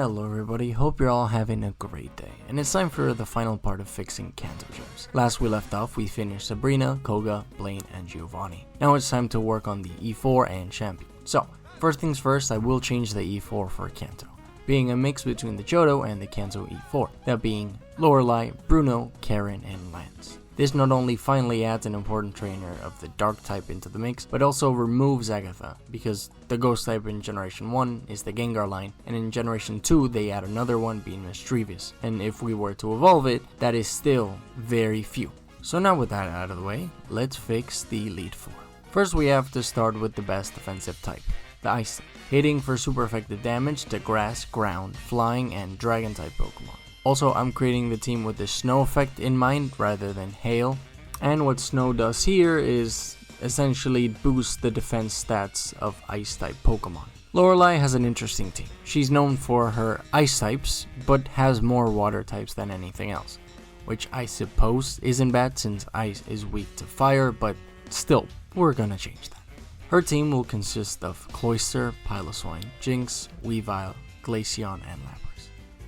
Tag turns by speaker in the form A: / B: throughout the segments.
A: Hello everybody, hope you're all having a great day, and it's time for the final part of fixing Kanto gyms. Last we left off, we finished Sabrina, Koga, Blaine, and Giovanni. Now it's time to work on the E4 and Champion. So, first things first, I will change the E4 for Kanto, being a mix between the Johto and the Kanto E4, that being Lorelei, Bruno, Karen, and Lance. This not only finally adds an important trainer of the Dark type into the mix, but also removes Agatha, because the Ghost type in Generation 1 is the Gengar line, and in Generation 2 they add another one being Mischievous, and if we were to evolve it, that is still very few. So now with that out of the way, let's fix the Elite Four. First we have to start with the best defensive type, the Ice type, hitting for super effective damage to Grass, Ground, Flying, and Dragon type Pokemon. Also, I'm creating the team with the Snow effect in mind rather than Hail, and what Snow does here is essentially boost the defense stats of Ice type Pokemon. Lorelei has an interesting team. She's known for her Ice types, but has more Water types than anything else, which I suppose isn't bad since Ice is weak to Fire, but still, we're gonna change that. Her team will consist of Cloyster, Piloswine, Jynx, Weavile, Glaceon, and Lapras.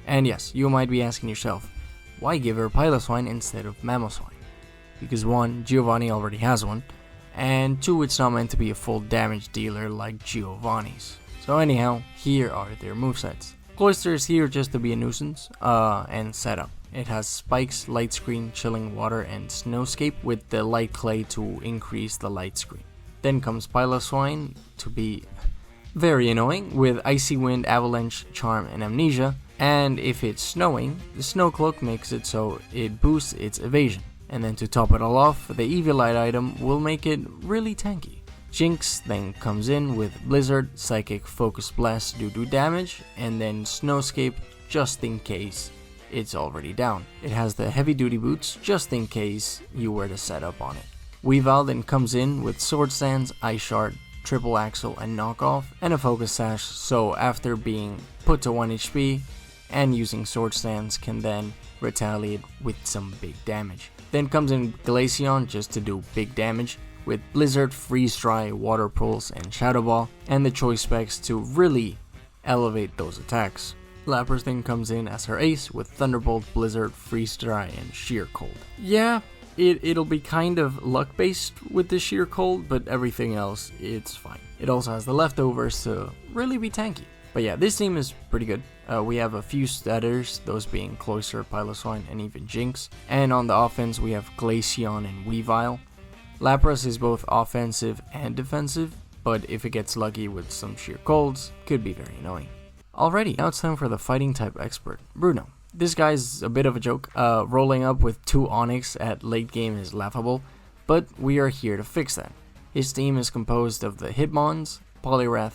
A: And yes, you might be asking yourself, why give her Piloswine instead of Mamoswine? Because 1, Giovanni already has one, and 2, it's not meant to be a full damage dealer like Giovanni's. So anyhow, here are their movesets. Cloyster is here just to be a nuisance, and setup. It has Spikes, Light Screen, Chilling Water, and Snowscape with the Light Clay to increase the Light Screen. Then comes Piloswine to be very annoying with Icy Wind, Avalanche, Charm, and Amnesia. And if it's snowing, the Snow Cloak makes it so it boosts its evasion. And then to top it all off, the Eviolite item will make it really tanky. Jynx then comes in with Blizzard, Psychic, Focus Blast to do damage, and then Snowscape just in case it's already down. It has the Heavy Duty Boots just in case you were to set up on it. Weavile then comes in with Sword Stance, Ice Shard, Triple Axle, and Knockoff, and a Focus Sash, so after being put to 1 HP, and using Sword Stance can then retaliate with some big damage. Then comes in Glaceon just to do big damage with Blizzard, Freeze Dry, Water Pulse, and Shadow Ball, and the choice specs to really elevate those attacks. Lapras then comes in as her ace with Thunderbolt, Blizzard, Freeze Dry, and Sheer Cold. Yeah, it'll be kind of luck based with the Sheer Cold, but everything else, it's fine. It also has the leftovers to really be tanky. But yeah, this team is pretty good. We have a few starters, those being Cloyster, Piloswine, and even Jynx. And on the offense, we have Glaceon and Weavile. Lapras is both offensive and defensive, but if it gets lucky with some sheer colds, could be very annoying. Alrighty, now it's time for the fighting type expert, Bruno. This guy's a bit of a joke. Rolling up with 2 Onix at late game is laughable, but we are here to fix that. His team is composed of the Hitmons, Poliwrath,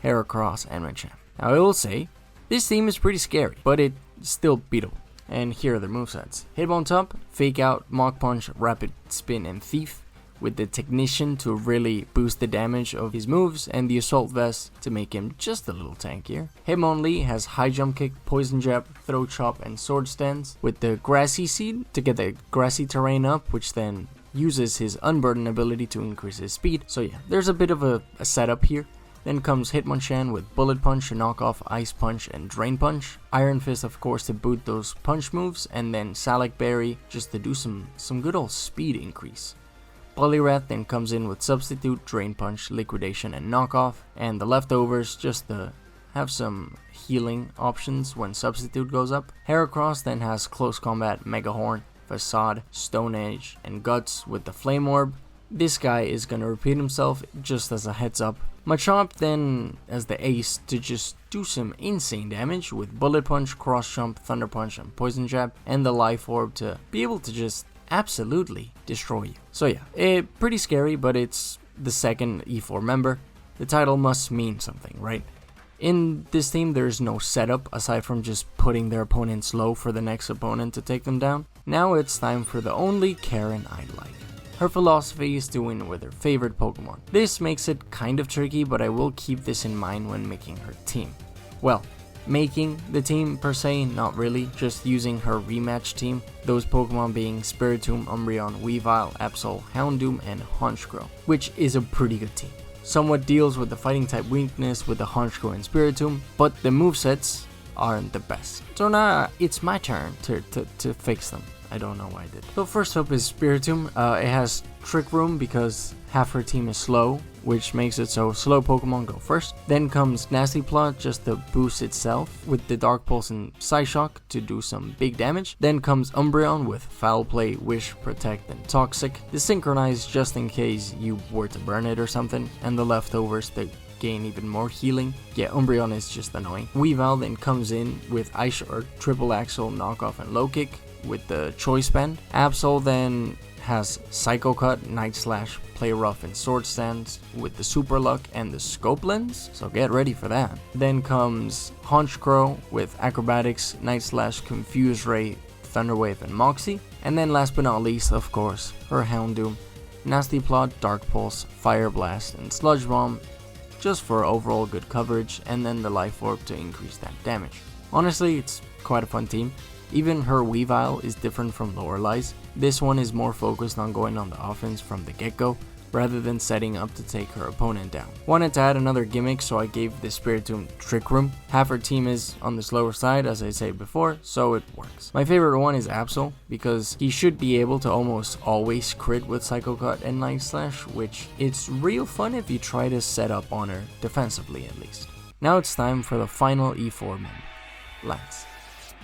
A: Heracross, and Machamp. Now I will say, this team is pretty scary, but it's still beatable. And here are their movesets. Hitmon top, Fake Out, Mach Punch, Rapid Spin, and Thief, with the Technician to really boost the damage of his moves, and the Assault Vest to make him just a little tankier. Hitmonlee has High Jump Kick, Poison Jab, Throat Chop, and Sword Stance, with the Grassy Seed to get the grassy terrain up, which then uses his Unburden ability to increase his speed. So yeah, there's a bit of a setup here. Then comes Hitmonchan with Bullet Punch, Knockoff, Ice Punch, and Drain Punch. Iron Fist, of course, to boot those punch moves, and then Salac Berry just to do some good old speed increase. Poliwrath then comes in with Substitute, Drain Punch, Liquidation, and Knockoff, and the leftovers just to have some healing options when Substitute goes up. Heracross then has Close Combat, Mega Horn, Facade, Stone Edge, and Guts with the Flame Orb. This guy is gonna repeat himself just as a heads up. Machamp then as the ace to just do some insane damage with Bullet Punch, Cross Jump, Thunder Punch, and Poison Jab, and the Life Orb to be able to just absolutely destroy you. So yeah, pretty scary, but it's the second E4 member. The title must mean something, right? In this team, there is no setup aside from just putting their opponents low for the next opponent to take them down. Now it's time for the only Karen I like. Her philosophy is to win with her favorite Pokemon. This makes it kind of tricky, but I will keep this in mind when making her team. Well, making the team per se, not really, just using her rematch team, those Pokemon being Spiritomb, Umbreon, Weavile, Absol, Houndoom, and Honchkrow, which is a pretty good team. Somewhat deals with the fighting type weakness with the Honchkrow and Spiritomb, but the movesets aren't the best. So now it's my turn to fix them. I don't know why I did. So first up is Spiritomb. It has Trick Room because half her team is slow, which makes it so slow Pokemon go first. Then comes Nasty Plot just to boost itself with the Dark Pulse and Psyshock to do some big damage. Then comes Umbreon with Foul Play, Wish, Protect, and Toxic. The Synchronize just in case you were to burn it or something. And the leftovers that gain even more healing. Yeah, Umbreon is just annoying. Weavile then comes in with Ice Shard, Triple Axle, Knockoff, and Low Kick with the Choice Band. Absol then has Psycho Cut, Night Slash, Play Rough, and Sword Stance with the Super Luck and the Scope Lens, so get ready for that. Then comes Honchkrow with Acrobatics, Night Slash, Confuse Ray, Thunder Wave, and Moxie. And then last but not least, of course, her Houndoom, Nasty Plot, Dark Pulse, Fire Blast, and Sludge Bomb, just for overall good coverage, and then the Life Orb to increase that damage. Honestly, it's quite a fun team. Even her Weavile is different from Lorelei's. This one is more focused on going on the offense from the get-go, rather than setting up to take her opponent down. Wanted to add another gimmick, so I gave the Spiritomb Trick Room. Half her team is on the slower side, as I said before, so it works. My favorite one is Absol, because he should be able to almost always crit with Psycho Cut and Night Slash, which it's real fun if you try to set up on her defensively at least. Now it's time for the final E4 member, Lance.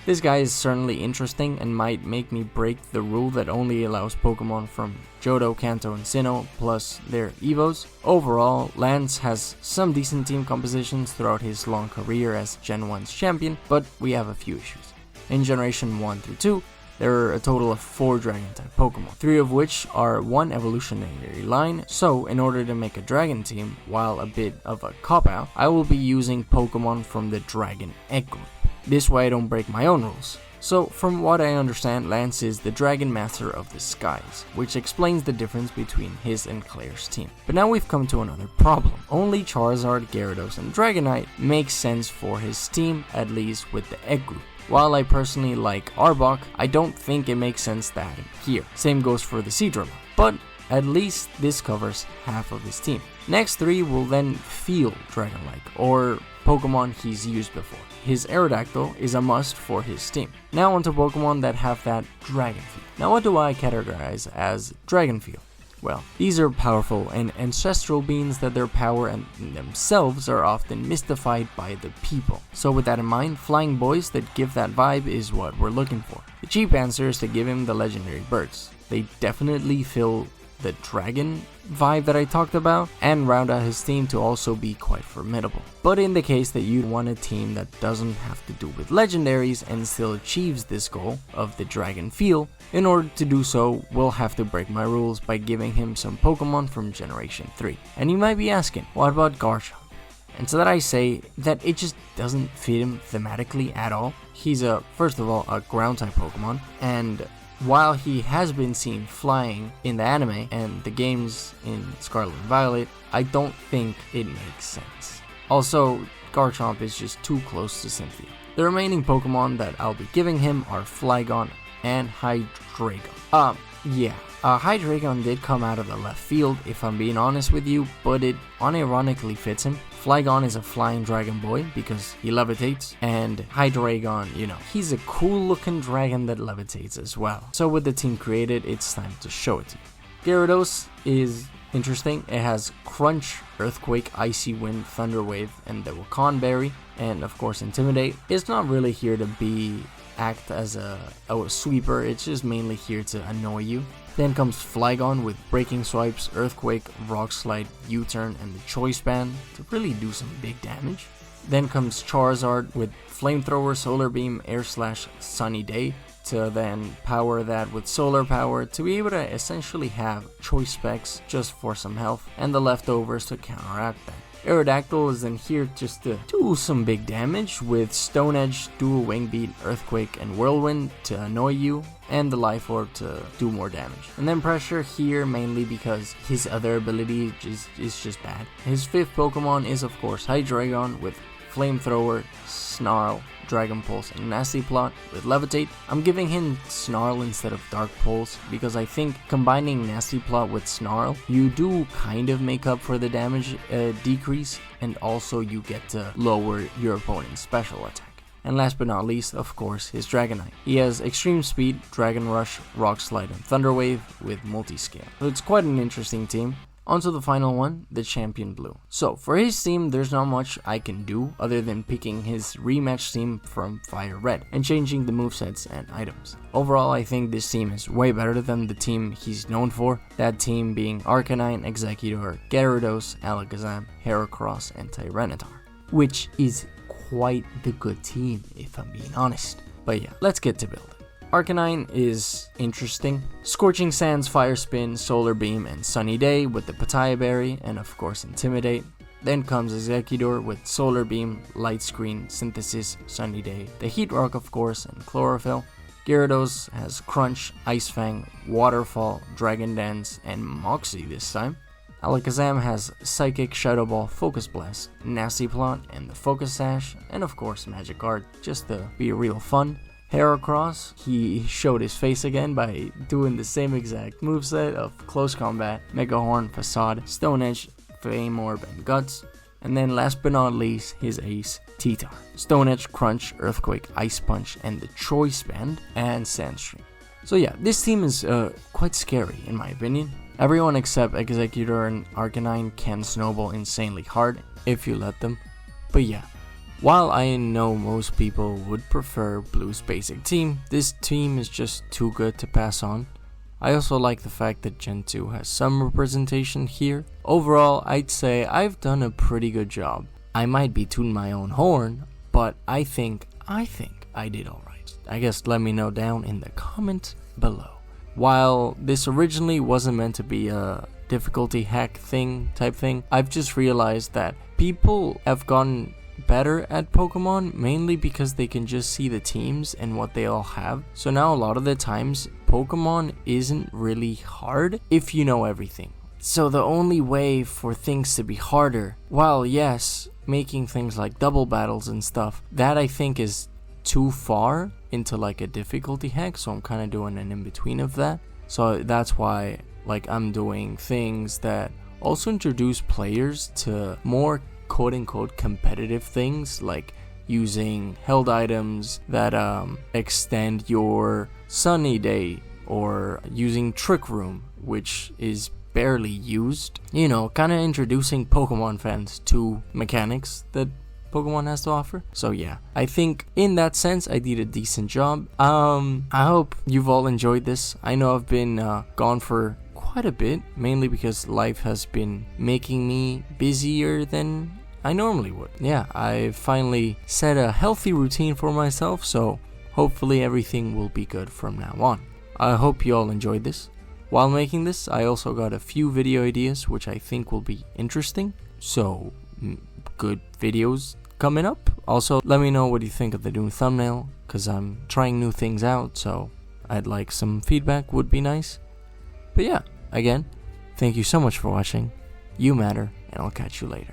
A: This guy is certainly interesting and might make me break the rule that only allows Pokemon from Johto, Kanto, and Sinnoh plus their Evos. Overall, Lance has some decent team compositions throughout his long career as Gen 1's champion, but we have a few issues. In Generation 1 through 2, there are a total of 4 Dragon-type Pokemon, 3 of which are one evolutionary line, so in order to make a Dragon team, while a bit of a cop-out, I will be using Pokemon from the Dragon Egg group. This way I don't break my own rules. So from what I understand, Lance is the Dragon Master of the Skies, which explains the difference between his and Claire's team. But now we've come to another problem. Only Charizard, Gyarados, and Dragonite make sense for his team, at least with the Egg group. While I personally like Arbok, I don't think it makes sense to add him here. Same goes for the Seadra, but at least this covers half of his team. Next 3 will then feel Dragon-like, or Pokemon he's used before. His Aerodactyl is a must for his team. Now onto Pokemon that have that Dragon feel. Now what do I categorize as Dragon feel? Well, these are powerful and ancestral beings that their power and themselves are often mystified by the people. So with that in mind, flying boys that give that vibe is what we're looking for. The cheap answer is to give him the legendary birds. They definitely fill the dragon vibe that I talked about and round out his team to also be quite formidable. But in the case that you want a team that doesn't have to do with legendaries and still achieves this goal of the dragon feel, in order to do so, we'll have to break my rules by giving him some Pokemon from Generation 3. And you might be asking, what about Garchomp? And so that I say that it just doesn't fit him thematically at all. He's first of all, a ground type Pokemon, and while he has been seen flying in the anime and the games in Scarlet and Violet, I don't think it makes sense. Also, Garchomp is just too close to Cynthia. The remaining Pokemon that I'll be giving him are Flygon and Hydreigon. Hydreigon did come out of the left field, if I'm being honest with you, but it unironically fits him. Flygon is a flying dragon boy because he levitates, and Hydreigon, he's a cool looking dragon that levitates as well. So with the team created, it's time to show it to you. Gyarados is interesting. It has Crunch, Earthquake, Icy Wind, Thunder Wave, and the Wakan Berry, and of course Intimidate. It's not really here to act as a sweeper, it's just mainly here to annoy you. Then comes Flygon with Breaking Swipes, Earthquake, Rock Slide, U-Turn, and the Choice Band to really do some big damage. Then comes Charizard with Flamethrower, Solar Beam, Air Slash, Sunny Day to then power that with Solar Power to be able to essentially have Choice Specs just for some health and the leftovers to counteract that. Aerodactyl is in here just to do some big damage with Stone Edge, Dual Wing Beat, Earthquake, and Whirlwind to annoy you, and the Life Orb to do more damage. And then Pressure here mainly because his other ability is just bad. His 5th Pokemon is of course Hydreigon with Flamethrower, Snarl, Dragon Pulse, and Nasty Plot with Levitate. I'm giving him Snarl instead of Dark Pulse because I think combining Nasty Plot with Snarl, you do kind of make up for the damage decrease, and also you get to lower your opponent's special attack. And last but not least, of course, his Dragonite. He has Extreme Speed, Dragon Rush, Rock Slide, and Thunder Wave with Multi-Scale. So it's quite an interesting team. On to the final one, the Champion Blue. So for his team, there's not much I can do other than picking his rematch team from Fire Red and changing the movesets and items. Overall, I think this team is way better than the team he's known for, that team being Arcanine, Exeggutor, Gyarados, Alakazam, Heracross, and Tyranitar, which is quite the good team if I'm being honest. But yeah, let's get to building. Arcanine is interesting. Scorching Sands, Fire Spin, Solar Beam, and Sunny Day with the Pataya Berry, and of course Intimidate. Then comes Exeggutor with Solar Beam, Light Screen, Synthesis, Sunny Day, the Heat Rock of course, and Chlorophyll. Gyarados has Crunch, Ice Fang, Waterfall, Dragon Dance, and Moxie this time. Alakazam has Psychic, Shadow Ball, Focus Blast, Nasty Plot, and the Focus Sash, and of course Magic Art, just to be real fun. Heracross, he showed his face again by doing the same exact moveset of Close Combat, Mega Horn, Facade, Stone Edge, Flame Orb, and Guts. And then last but not least, his ace, T-Tar. Stone Edge, Crunch, Earthquake, Ice Punch, and the Choice Band, and Sandstream. So yeah, this team is quite scary in my opinion. Everyone except Exeggutor and Arcanine can snowball insanely hard if you let them. But yeah, while I know most people would prefer Blue's basic team, this team is just too good to pass on. I also like the fact that Gen 2 has some representation here. Overall, I'd say I've done a pretty good job. I might be tooting my own horn, but I think I did alright. I guess let me know down in the comments below. While this originally wasn't meant to be a difficulty hack type thing, I've just realized that people have gotten better at Pokemon mainly because they can just see the teams and what they all have. So now a lot of the times Pokemon isn't really hard if you know everything. So the only way for things to be harder, while yes, making things like double battles and stuff, that I think is too far into like a difficulty hack, so I'm kind of doing an in-between of that. So that's why like I'm doing things that also introduce players to more quote-unquote competitive things, like using held items that extend your Sunny Day, or using Trick Room, which is barely used. You know, kind of introducing Pokemon fans to mechanics that Pokemon has to offer. So yeah, I think in that sense I did a decent job. I hope you've all enjoyed this. I know I've been gone for quite a bit, mainly because life has been making me busier than I normally would. Yeah, I finally set a healthy routine for myself, so hopefully everything will be good from now on. I hope you all enjoyed this. While making this, I also got a few video ideas which I think will be interesting, so good videos coming up. Also, let me know what you think of the new thumbnail, because I'm trying new things out, so I'd like some feedback, would be nice. But yeah, again, thank you so much for watching. You matter, and I'll catch you later.